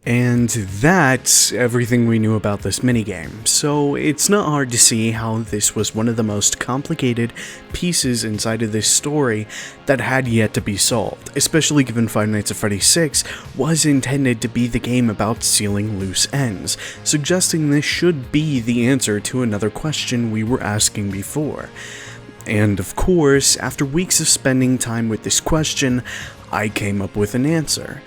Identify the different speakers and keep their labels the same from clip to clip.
Speaker 1: And that's everything we knew about this minigame, so it's not hard to see how this was one of the most complicated pieces inside of this story that had yet to be solved, especially given Five Nights at Freddy 6 was intended to be the game about sealing loose ends, suggesting this should be the answer to another question we were asking before. And of course, after weeks of spending time with this question, I came up with an answer.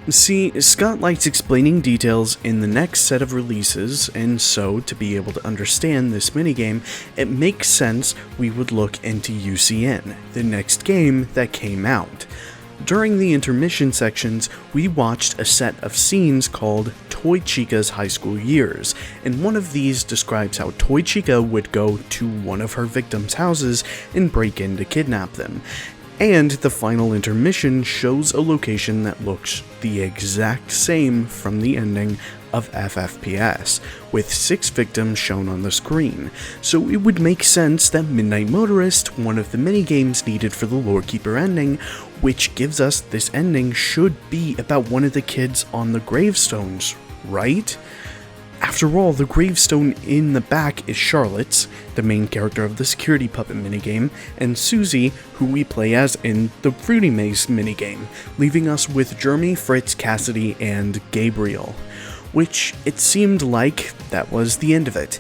Speaker 1: See, Scott likes explaining details in the next set of releases, and so to be able to understand this minigame, it makes sense we would look into UCN, the next game that came out. During the intermission sections, we watched a set of scenes called Toy Chica's High School Years, and one of these describes how Toy Chica would go to one of her victims' houses and break in to kidnap them. And the final intermission shows a location that looks the exact same from the ending of FFPS, with 6 victims shown on the screen, so it would make sense that Midnight Motorist, one of the minigames needed for the Lorekeeper ending, which gives us this ending, should be about one of the kids on the gravestones, right? After all, the gravestone in the back is Charlotte's, the main character of the security puppet minigame, and Susie, who we play as in the Fruity Maze minigame, leaving us with Jeremy, Fritz, Cassidy, and Gabriel. Which, it seemed like that was the end of it,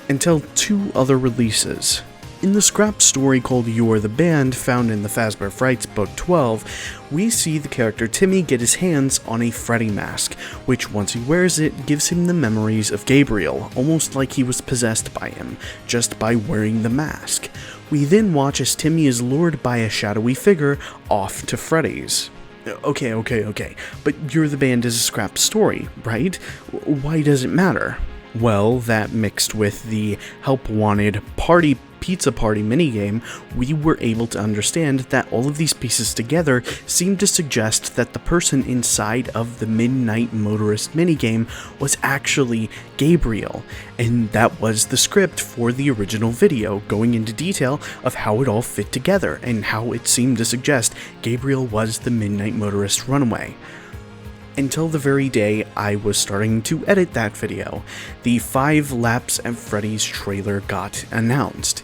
Speaker 1: until 2 other releases. In the scrap story called You're the Band, found in the Fazbear Frights Book 12, we see the character Timmy get his hands on a Freddy mask, which once he wears it, gives him the memories of Gabriel, almost like he was possessed by him, just by wearing the mask. We then watch as Timmy is lured by a shadowy figure off to Freddy's. Okay, but You're the Band is a scrap story, right? Why does it matter? Well, that mixed with the Help Wanted Pizza Party minigame, we were able to understand that all of these pieces together seem to suggest that the person inside of the Midnight Motorist minigame was actually Gabriel, and that was the script for the original video, going into detail of how it all fit together and how it seemed to suggest Gabriel was the Midnight Motorist runaway. Until the very day I was starting to edit that video, the Five Laps At Freddy's trailer got announced.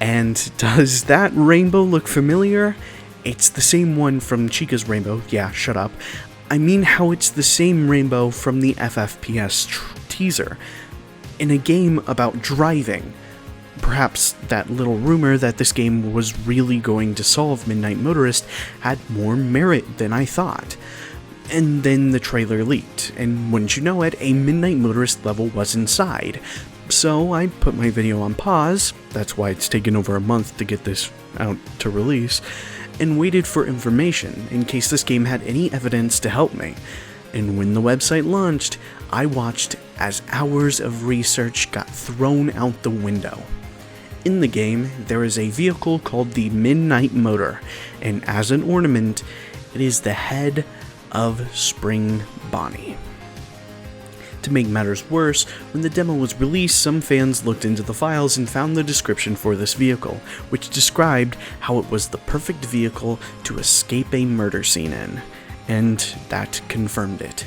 Speaker 1: And does that rainbow look familiar? It's the same one from Chica's rainbow, yeah, shut up. I mean how it's the same rainbow from the FFPS teaser, in a game about driving. Perhaps that little rumor that this game was really going to solve Midnight Motorist had more merit than I thought. And then the trailer leaked, and wouldn't you know it, a Midnight Motorist level was inside. So I put my video on pause, that's why it's taken over a month to get this out to release, and waited for information in case this game had any evidence to help me. And when the website launched, I watched as hours of research got thrown out the window. In the game, there is a vehicle called the Midnight Motor, and as an ornament, it is the head of Spring Bonnie. To make matters worse, when the demo was released, some fans looked into the files and found the description for this vehicle, which described how it was the perfect vehicle to escape a murder scene in, and that confirmed it.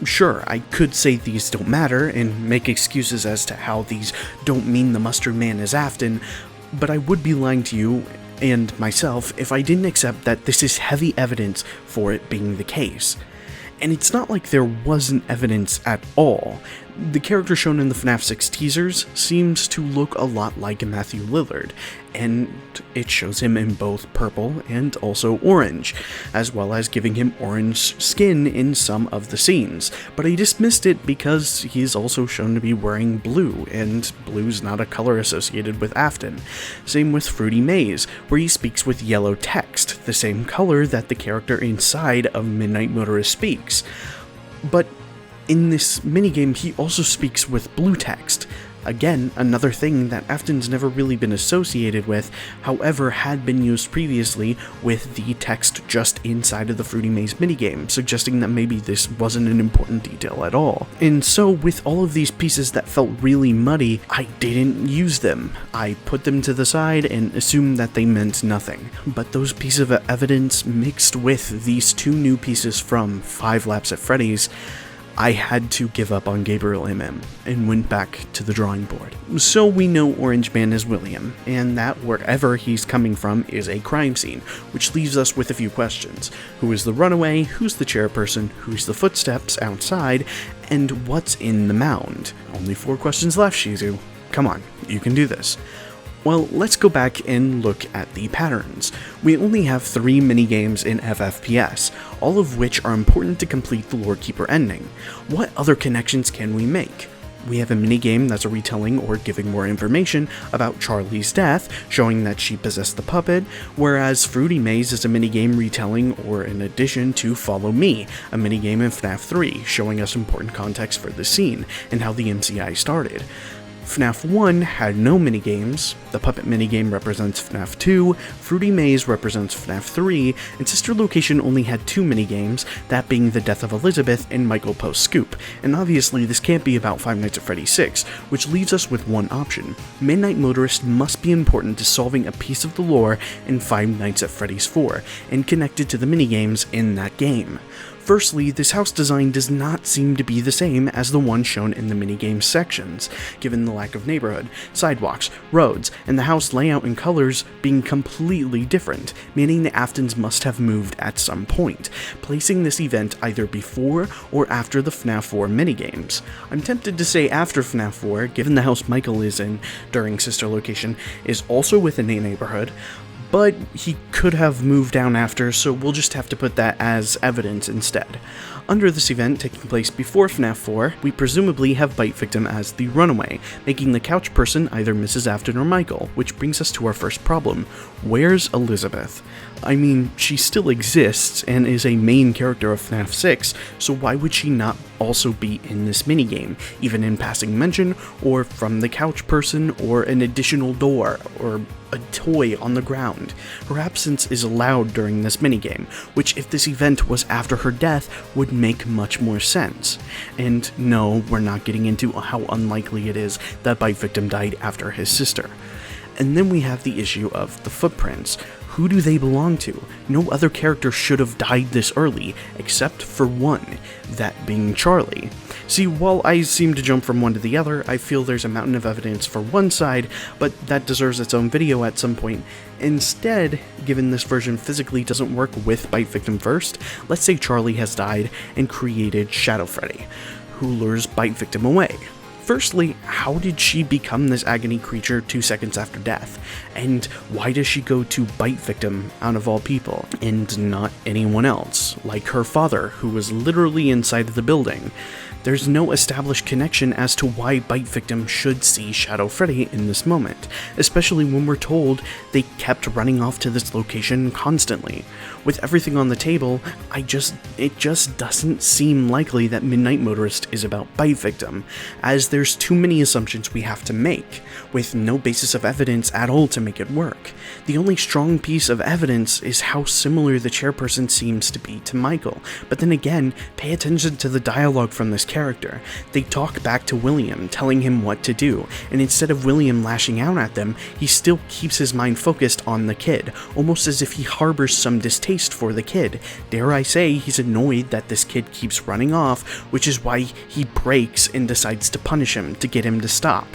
Speaker 1: Sure, I could say these don't matter and make excuses as to how these don't mean the Mustard Man is Afton, but I would be lying to you and myself if I didn't accept that this is heavy evidence for it being the case. And it's not like there wasn't evidence at all. The character shown in the FNAF 6 teasers seems to look a lot like Matthew Lillard, and it shows him in both purple and also orange, as well as giving him orange skin in some of the scenes, but I dismissed it because he's also shown to be wearing blue, and blue's not a color associated with Afton. Same with Fruity Maze, where he speaks with yellow text, the same color that the character inside of Midnight Motorist speaks. But in this minigame, he also speaks with blue text. Again, another thing that Afton's never really been associated with, however had been used previously with the text just inside of the Fruity Maze minigame, suggesting that maybe this wasn't an important detail at all. And so, with all of these pieces that felt really muddy, I didn't use them. I put them to the side and assumed that they meant nothing. But those pieces of evidence mixed with these two new pieces from Five Laps at Freddy's, I had to give up on GabrielMM and went back to the drawing board. So we know Orange Man is William, and that wherever he's coming from is a crime scene, which leaves us with a few questions. Who is the runaway, who's the chairperson, who's the footsteps outside, and what's in the mound? Only 4 questions left, Shizu. Come on, you can do this. Well, let's go back and look at the patterns. We only have 3 minigames in FFPS, all of which are important to complete the Lore Keeper ending. What other connections can we make? We have a minigame that's a retelling or giving more information about Charlie's death, showing that she possessed the puppet, whereas Fruity Maze is a minigame retelling or an addition to Follow Me, a minigame in FNAF 3, showing us important context for the scene and how the MCI started. FNAF 1 had no minigames, the puppet minigame represents FNAF 2, Fruity Maze represents FNAF 3, and Sister Location only had 2 minigames, that being the death of Elizabeth and Michael Post Scoop, and obviously this can't be about Five Nights at Freddy 6, which leaves us with one option. Midnight Motorist must be important to solving a piece of the lore in Five Nights at Freddy's 4, and connected to the minigames in that game. Firstly, this house design does not seem to be the same as the one shown in the minigame sections, given the lack of neighborhood, sidewalks, roads, and the house layout and colors being completely different, meaning the Aftons must have moved at some point, placing this event either before or after the FNAF 4 minigames. I'm tempted to say after FNAF 4, given the house Michael is in during Sister Location is also within a neighborhood, but he could have moved down after, so we'll just have to put that as evidence instead. Under this event taking place before FNAF 4, we presumably have Bite Victim as the runaway, making the couch person either Mrs. Afton or Michael, which brings us to our first problem. Where's Elizabeth? I mean, she still exists and is a main character of FNAF 6, so why would she not also be in this minigame, even in passing mention, or from the couch person, or an additional door, or a toy on the ground? Her absence is allowed during this minigame, which if this event was after her death would make much more sense. And no, we're not getting into how unlikely it is that Bite Victim died after his sister. And then we have the issue of the footprints. Who do they belong to? No other character should have died this early, except for one, that being Charlie. See, while I seem to jump from one to the other, I feel there's a mountain of evidence for one side, but that deserves its own video at some point. Instead, given this version physically doesn't work with Bite Victim first, let's say Charlie has died and created Shadow Freddy, who lures Bite Victim away. Firstly, how did she become this agony creature 2 seconds after death? And why does she go to Bite Victim out of all people, and not anyone else, like her father, who was literally inside of the building? There's no established connection as to why Bite Victim should see Shadow Freddy in this moment, especially when we're told they kept running off to this location constantly. With everything on the table, it just doesn't seem likely that Midnight Motorist is about Bite Victim, as there's too many assumptions we have to make, with no basis of evidence at all to make it work. The only strong piece of evidence is how similar the chairperson seems to be to Michael, but then again, pay attention to the dialogue from this character. They talk back to William, telling him what to do, and instead of William lashing out at them, he still keeps his mind focused on the kid, almost as if he harbors some distaste for the kid. Dare I say, he's annoyed that this kid keeps running off, which is why he breaks and decides to punish him to get him to stop.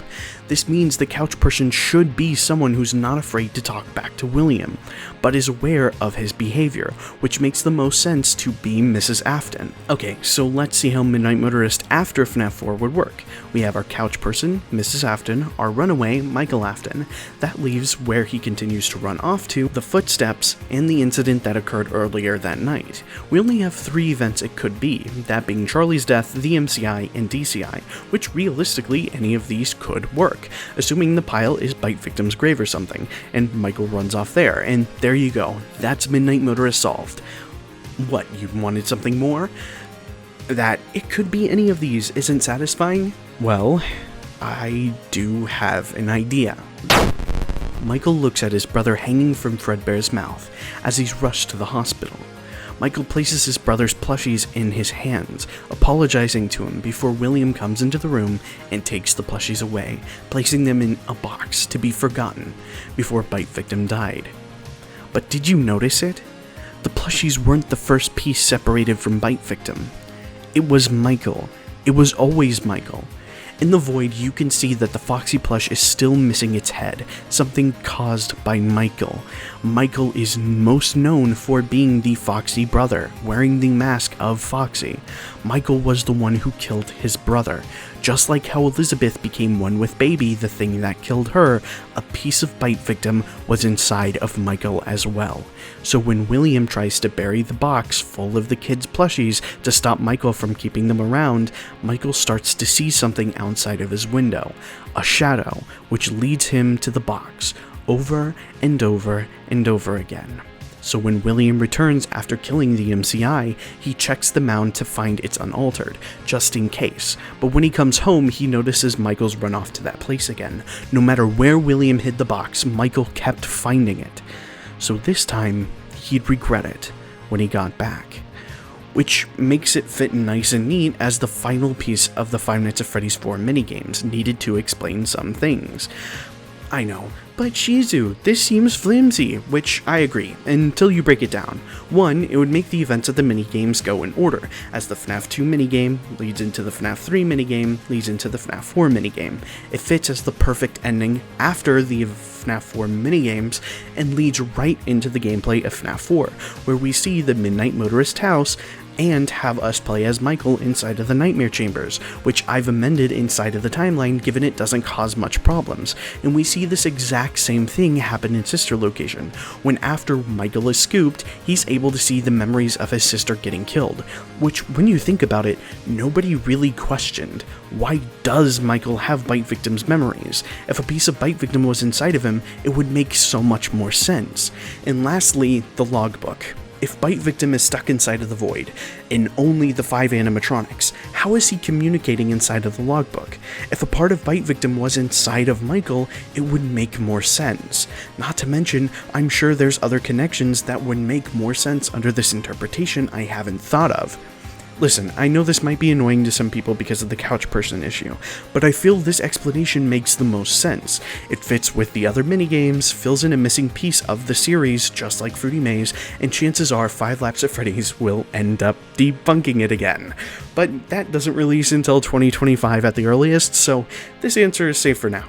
Speaker 1: This means the couch person should be someone who's not afraid to talk back to William, but is aware of his behavior, which makes the most sense to be Mrs. Afton. Okay, so let's see how Midnight Motorist Motorist after FNAF 4 would work. We have our couch person, Mrs. Afton, our runaway, Michael Afton. That leaves where he continues to run off to, the footsteps, and the incident that occurred earlier that night. We only have 3 events it could be, that being Charlie's death, the MCI, and DCI, which realistically any of these could work, assuming the pile is Bite Victim's grave or something, and Michael runs off there, and there you go, that's Midnight Motorist solved. What, you wanted something more? That it could be any of these isn't satisfying? Well, I do have an idea. Michael looks at his brother hanging from Fredbear's mouth as he's rushed to the hospital. Michael places his brother's plushies in his hands, apologizing to him before William comes into the room and takes the plushies away, placing them in a box to be forgotten before Bite Victim died. But did you notice it? The plushies weren't the first piece separated from Bite Victim. It was Michael. It was always Michael. In the void, you can see that the Foxy plush is still missing its head, something caused by Michael. Michael is most known for being the Foxy brother, wearing the mask of Foxy. Michael was the one who killed his brother. Just like how Elizabeth became one with Baby, the thing that killed her, a piece of Bite Victim was inside of Michael as well. So when William tries to bury the box full of the kids' plushies to stop Michael from keeping them around, Michael starts to see something outside of his window, a shadow, which leads him to the box, over and over and over again. So when William returns after killing the MCI, he checks the mound to find it's unaltered, just in case. But when he comes home, he notices Michael's run off to that place again. No matter where William hid the box, Michael kept finding it. So this time, he'd regret it when he got back. Which makes it fit nice and neat as the final piece of the Five Nights at Freddy's 4 minigames needed to explain some things. I know, but Shizu, this seems flimsy, which I agree, until you break it down. 1, it would make the events of the minigames go in order, as the FNAF 2 minigame leads into the FNAF 3 minigame, leads into the FNAF 4 minigame. It fits as the perfect ending after the FNAF 4 minigames, and leads right into the gameplay of FNAF 4, where we see the Midnight Motorist house, and have us play as Michael inside of the Nightmare Chambers, which I've amended inside of the timeline given it doesn't cause much problems, and we see this exact same thing happen in Sister Location, when after Michael is scooped, he's able to see the memories of his sister getting killed, which when you think about it, nobody really questioned. Why does Michael have Bite Victim's memories? If a piece of Bite Victim was inside of him, it would make so much more sense. And lastly, the logbook. If Bite Victim is stuck inside of the void, and only the 5 animatronics, how is he communicating inside of the logbook? If a part of Bite Victim was inside of Michael, it would make more sense. Not to mention, I'm sure there's other connections that would make more sense under this interpretation I haven't thought of. Listen, I know this might be annoying to some people because of the couch person issue, but I feel this explanation makes the most sense. It fits with the other minigames, fills in a missing piece of the series, just like Fruity Maze, and chances are Five Laps at Freddy's will end up debunking it again. But that doesn't release until 2025 at the earliest, so this answer is safe for now.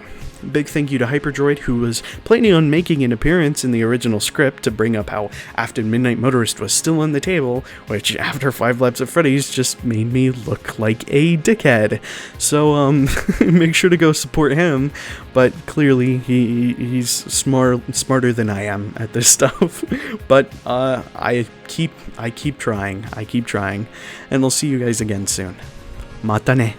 Speaker 1: Big thank you to Hyperdroid, who was planning on making an appearance in the original script to bring up how Afton Midnight Motorist was still on the table, which after 5 Laps at Freddy's just made me look like a dickhead. So make sure to go support him, but clearly he's smarter than I am at this stuff. But I keep trying, and I'll see you guys again soon. Mata ne.